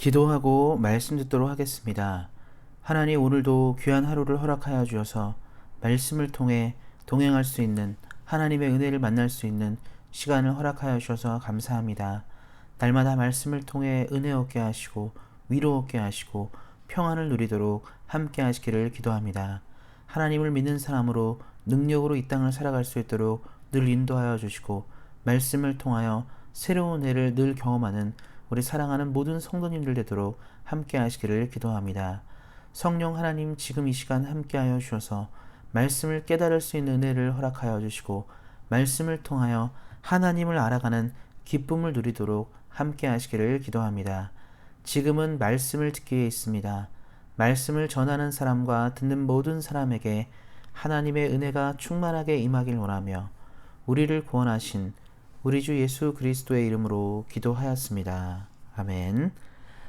기도하고 말씀 듣도록 하겠습니다. 하나님, 오늘도 귀한 하루를 허락하여 주셔서 말씀을 통해 동행할 수 있는, 하나님의 은혜를 만날 수 있는 시간을 허락하여 주셔서 감사합니다. 날마다 말씀을 통해 은혜 얻게 하시고 위로 얻게 하시고 평안을 누리도록 함께 하시기를 기도합니다. 하나님을 믿는 사람으로 능력으로 이 땅을 살아갈 수 있도록 늘 인도하여 주시고, 말씀을 통하여 새로운 해를 늘 경험하는 우리 사랑하는 모든 성도님들 되도록 함께 하시기를 기도합니다. 성령 하나님, 지금 이 시간 함께 하여 주셔서 말씀을 깨달을 수 있는 은혜를 허락하여 주시고, 말씀을 통하여 하나님을 알아가는 기쁨을 누리도록 함께 하시기를 기도합니다. 지금은 말씀을 듣기 위해 있습니다. 말씀을 전하는 사람과 듣는 모든 사람에게 하나님의 은혜가 충만하게 임하길 원하며 우리를 구원하신 우리 주 예수 그리스도의 이름으로 기도하였습니다. 아멘.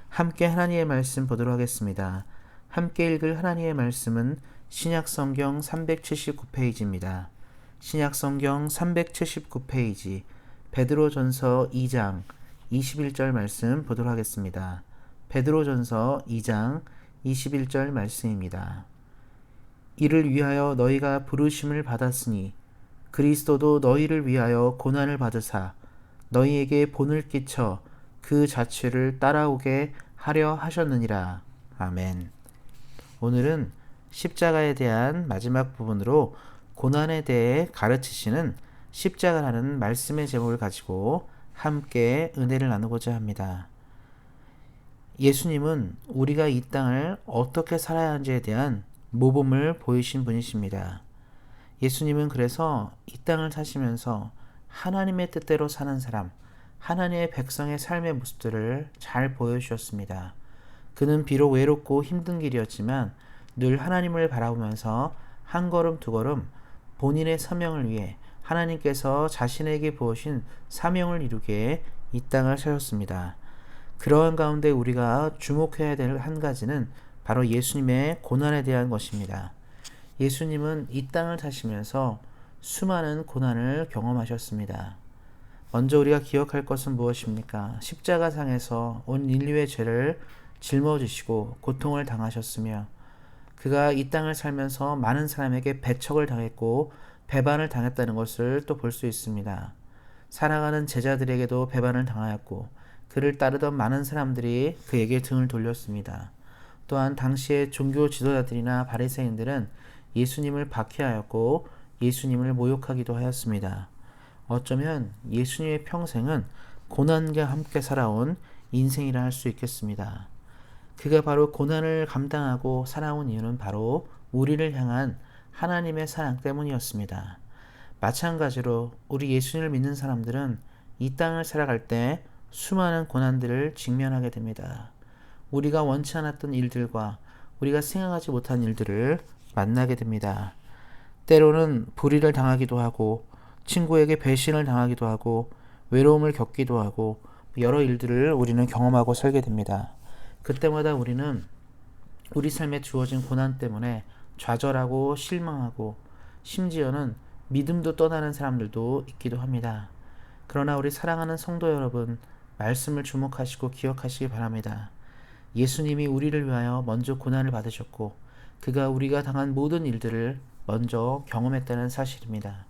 함께 하나님의 말씀 보도록 하겠습니다. 함께 읽을 하나님의 말씀은 신약성경 379페이지입니다. 신약성경 379페이지 베드로전서 2장 21절 말씀 보도록 하겠습니다. 베드로전서 2장 21절 말씀입니다. 이를 위하여 너희가 부르심을 받았으니 그리스도도 너희를 위하여 고난을 받으사 너희에게 본을 끼쳐 그 자취를 따라오게 하려 하셨느니라. 아멘. 오늘은 십자가에 대한 마지막 부분으로 고난에 대해 가르치시는 십자가라는 말씀의 제목을 가지고 함께 은혜를 나누고자 합니다. 예수님은 우리가 이 땅을 어떻게 살아야 하는지에 대한 모범을 보이신 분이십니다. 예수님은 그래서 이 땅을 사시면서 하나님의 뜻대로 사는 사람, 하나님의 백성의 삶의 모습들을 잘 보여주셨습니다. 그는 비록 외롭고 힘든 길이었지만 늘 하나님을 바라보면서 한 걸음 두 걸음 본인의 사명을 위해 하나님께서 자신에게 부으신 사명을 이루기에 이 땅을 사셨습니다. 그러한 가운데 우리가 주목해야 될 한 가지는 바로 예수님의 고난에 대한 것입니다. 예수님은 이 땅을 사시면서 수많은 고난을 경험하셨습니다. 먼저 우리가 기억할 것은 무엇입니까? 십자가상에서 온 인류의 죄를 짊어지시고 고통을 당하셨으며, 그가 이 땅을 살면서 많은 사람에게 배척을 당했고 배반을 당했다는 것을 또 볼 수 있습니다. 사랑하는 제자들에게도 배반을 당하였고 그를 따르던 많은 사람들이 그에게 등을 돌렸습니다. 또한 당시의 종교 지도자들이나 바리새인들은 예수님을 박해하였고 예수님을 모욕하기도 하였습니다. 어쩌면 예수님의 평생은 고난과 함께 살아온 인생이라 할 수 있겠습니다. 그가 바로 고난을 감당하고 살아온 이유는 바로 우리를 향한 하나님의 사랑 때문이었습니다. 마찬가지로 우리 예수님을 믿는 사람들은 이 땅을 살아갈 때 수많은 고난들을 직면하게 됩니다. 우리가 원치 않았던 일들과 우리가 생각하지 못한 일들을 만나게 됩니다. 때로는 불의를 당하기도 하고 친구에게 배신을 당하기도 하고 외로움을 겪기도 하고 여러 일들을 우리는 경험하고 살게 됩니다. 그때마다 우리는 우리 삶에 주어진 고난 때문에 좌절하고 실망하고 심지어는 믿음도 떠나는 사람들도 있기도 합니다. 그러나 우리 사랑하는 성도 여러분, 말씀을 주목하시고 기억하시기 바랍니다. 예수님이 우리를 위하여 먼저 고난을 받으셨고 그가 우리가 당한 모든 일들을 먼저 경험했다는 사실입니다.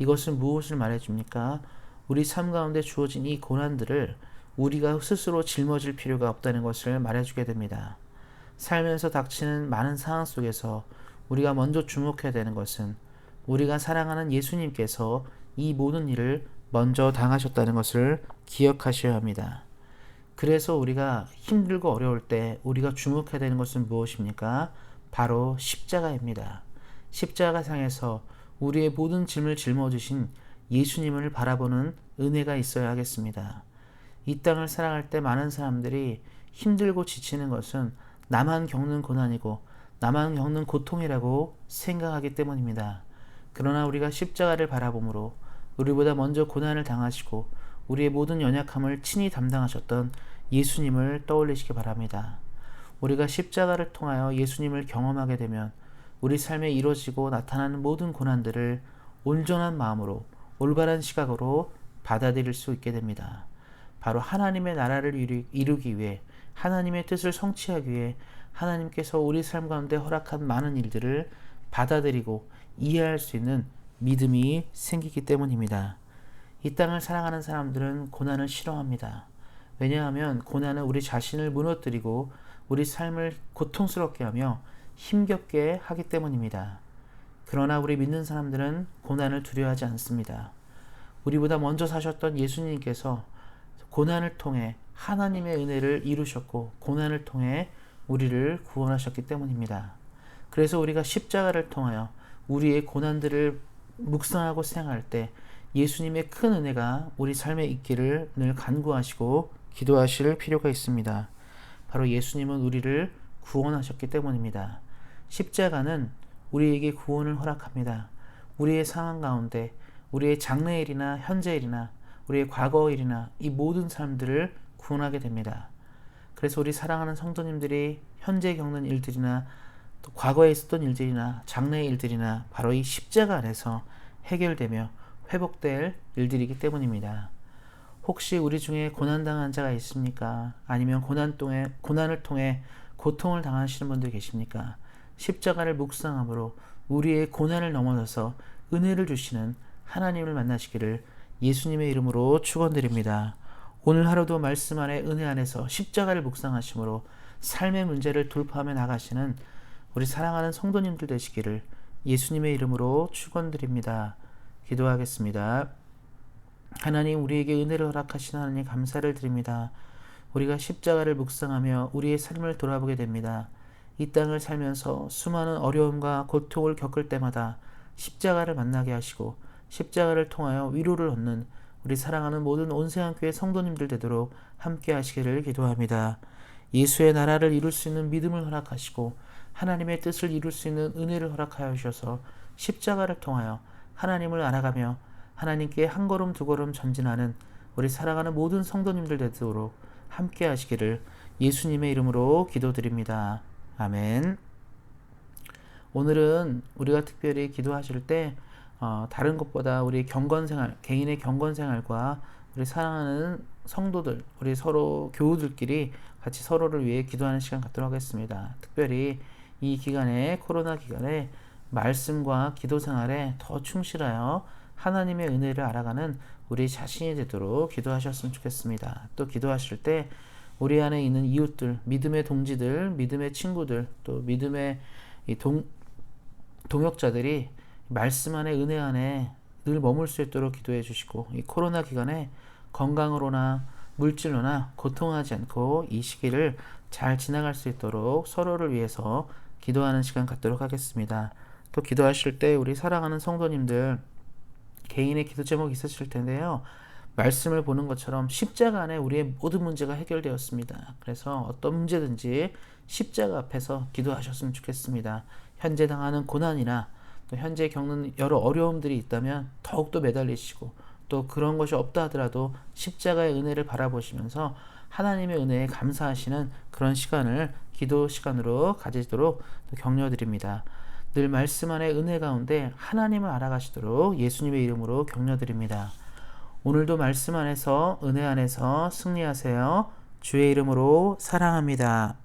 이것은 무엇을 말해줍니까? 우리 삶 가운데 주어진 이 고난들을 우리가 스스로 짊어질 필요가 없다는 것을 말해주게 됩니다. 살면서 닥치는 많은 상황 속에서 우리가 먼저 주목해야 되는 것은 우리가 사랑하는 예수님께서 이 모든 일을 먼저 당하셨다는 것을 기억하셔야 합니다. 그래서 우리가 힘들고 어려울 때 우리가 주목해야 되는 것은 무엇입니까? 바로 십자가입니다. 십자가상에서 우리의 모든 짐을 짊어지신 예수님을 바라보는 은혜가 있어야 하겠습니다. 이 땅을 살아갈 때 많은 사람들이 힘들고 지치는 것은 나만 겪는 고난이고 나만 겪는 고통이라고 생각하기 때문입니다. 그러나 우리가 십자가를 바라보므로 우리보다 먼저 고난을 당하시고 우리의 모든 연약함을 친히 담당하셨던 예수님을 떠올리시기 바랍니다. 우리가 십자가를 통하여 예수님을 경험하게 되면 우리 삶에 이루어지고 나타나는 모든 고난들을 온전한 마음으로 올바른 시각으로 받아들일 수 있게 됩니다. 바로 하나님의 나라를 이루기 위해 하나님의 뜻을 성취하기 위해 하나님께서 우리 삶 가운데 허락한 많은 일들을 받아들이고 이해할 수 있는 믿음이 생기기 때문입니다. 이 땅을 사랑하는 사람들은 고난을 싫어합니다. 왜냐하면 고난은 우리 자신을 무너뜨리고 우리 삶을 고통스럽게 하며 힘겹게 하기 때문입니다. 그러나 우리 믿는 사람들은 고난을 두려워하지 않습니다. 우리보다 먼저 사셨던 예수님께서 고난을 통해 하나님의 은혜를 이루셨고 고난을 통해 우리를 구원하셨기 때문입니다. 그래서 우리가 십자가를 통하여 우리의 고난들을 묵상하고 생각할 때 예수님의 큰 은혜가 우리 삶에 있기를 늘 간구하시고 기도하실 필요가 있습니다. 바로 예수님은 우리를 구원하셨기 때문입니다. 십자가는 우리에게 구원을 허락합니다. 우리의 상황 가운데 우리의 장래일이나 현재일이나 우리의 과거일이나 이 모든 삶들을 구원하게 됩니다. 그래서 우리 사랑하는 성도님들이 현재 겪는 일들이나 또 과거에 있었던 일들이나 장래의 일들이나 바로 이 십자가 안에서 해결되며 회복될 일들이기 때문입니다. 혹시 우리 중에 고난당한 자가 있습니까? 아니면 고난을 통해 고통을 당하시는 분들 계십니까? 십자가를 묵상함으로 우리의 고난을 넘어서서 은혜를 주시는 하나님을 만나시기를 예수님의 이름으로 축원드립니다. 오늘 하루도 말씀 안에 은혜 안에서 십자가를 묵상하심으로 삶의 문제를 돌파하며 나가시는 우리 사랑하는 성도님들 되시기를 예수님의 이름으로 축원드립니다. 기도하겠습니다. 하나님, 우리에게 은혜를 허락하신 하나님 감사를 드립니다. 우리가 십자가를 묵상하며 우리의 삶을 돌아보게 됩니다. 이 땅을 살면서 수많은 어려움과 고통을 겪을 때마다 십자가를 만나게 하시고 십자가를 통하여 위로를 얻는 우리 사랑하는 모든 온세한교회 성도님들 되도록 함께 하시기를 기도합니다. 예수의 나라를 이룰 수 있는 믿음을 허락하시고 하나님의 뜻을 이룰 수 있는 은혜를 허락하여 주셔서 십자가를 통하여 하나님을 알아가며 하나님께 한 걸음 두 걸음 전진하는 우리 사랑하는 모든 성도님들 되도록 함께 하시기를 예수님의 이름으로 기도드립니다. 아멘. 오늘은 우리가 특별히 기도하실 때 다른 것보다 우리 경건생활, 개인의 경건생활과 우리 사랑하는 성도들, 우리 서로 교우들끼리 같이 서로를 위해 기도하는 시간 갖도록 하겠습니다. 특별히 이 기간에, 코로나 기간에 말씀과 기도 생활에 더 충실하여 하나님의 은혜를 알아가는 우리 자신이 되도록 기도하셨으면 좋겠습니다. 또 기도하실 때 우리 안에 있는 이웃들, 믿음의 동지들, 믿음의 친구들, 또 믿음의 동역자들이 말씀 안에, 은혜 안에 늘 머물 수 있도록 기도해 주시고, 이 코로나 기간에 건강으로나 물질로나 고통하지 않고 이 시기를 잘 지나갈 수 있도록 서로를 위해서 기도하는 시간 갖도록 하겠습니다. 또 기도하실 때 우리 사랑하는 성도님들 개인의 기도 제목이 있으실 텐데요. 말씀을 보는 것처럼 십자가 안에 우리의 모든 문제가 해결되었습니다. 그래서 어떤 문제든지 십자가 앞에서 기도하셨으면 좋겠습니다. 현재 당하는 고난이나 또 현재 겪는 여러 어려움들이 있다면 더욱더 매달리시고, 또 그런 것이 없다 하더라도 십자가의 은혜를 바라보시면서 하나님의 은혜에 감사하시는 그런 시간을 기도 시간으로 가지도록 격려드립니다. 늘 말씀 안에 은혜 가운데 하나님을 알아가시도록 예수님의 이름으로 격려드립니다. 오늘도 말씀 안에서, 은혜 안에서 승리하세요. 주의 이름으로 사랑합니다.